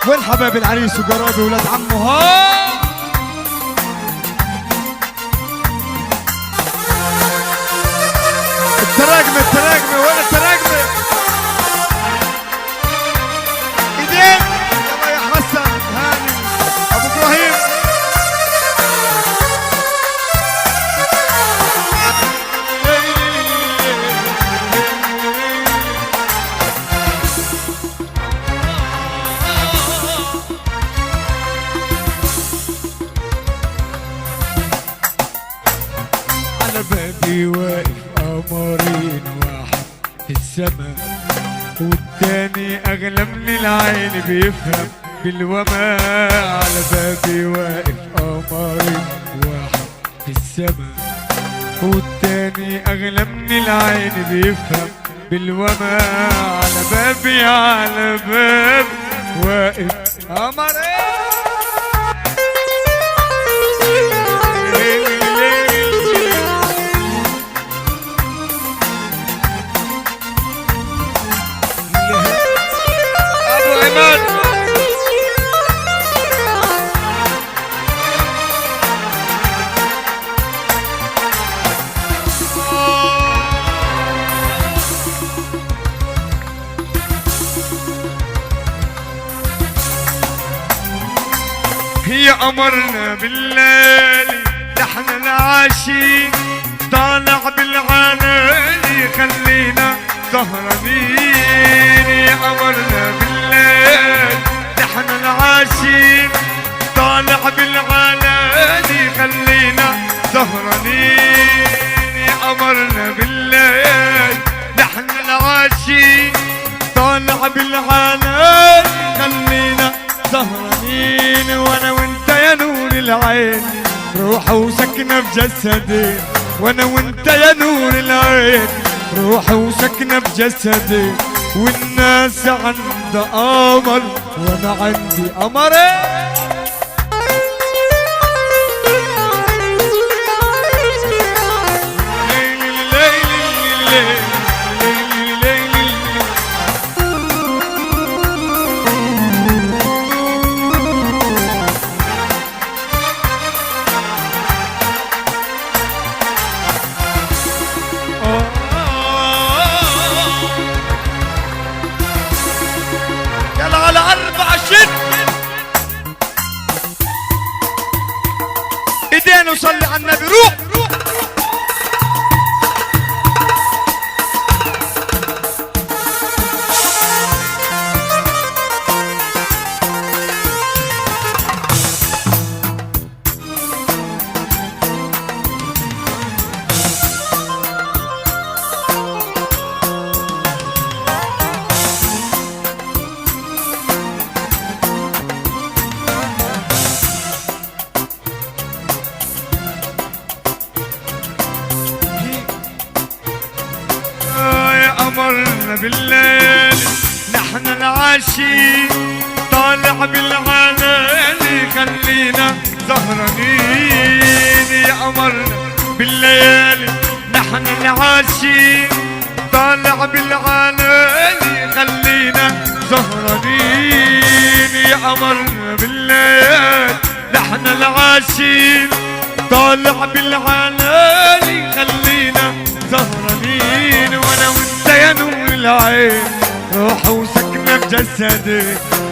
والحبايب العريس وقرايبي ولاد عمه ها. التراجمة وين التراجمة؟ ايدين يلا يا حسن هاني ابو ابراهيم. على بابي واقف قمرين، واحد في السما والتاني اغلى من العين بيفهم بالوما. على بابي واقف قمرين، واحد في السما والتاني اغلى من العين بيفهم بالوما. على بابي واقف قمرين. هي قمرنا بالليل نحن العاشقين، طالع بالعلالي خلينا سهرانين. يا قمرنا بالليل نحن العاشقين، طالع بالعلالي خلينا سهرانين. يا قمرنا بالليل نحن العاشقين، طالع بالعلالي خلينا سهرانين. وانا وانت يا نور العين روح وسكنة بجسدي، وانا وانت يا نور العين روح وسكنة بجسدي. والناس عندها قمر وانا عندي قمرين. على 4 شد ايدين وصلي على النبي. روح قمرنا بالليل نحن العاشقين، طالع بالعلالي خلينا سهرانين. يا قمرنا بالليل نحن العاشقين، طالع بالعلالي خلينا سهرانين. يا قمرنا بالليل نحن العاشقين، طالع بالعلالي خلينا سهرانين. وانا وانت يا نور العين روح وسكنة بجسدي،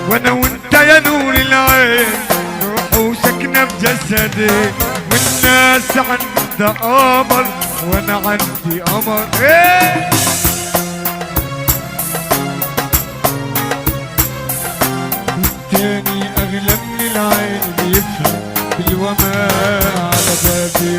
وانا وانت يا نور العين روح وسكنة بجسدي. والناس عندها قمر وانا عندي قمر. والتاني اغلى من العين بيفهم بالوما. على بابي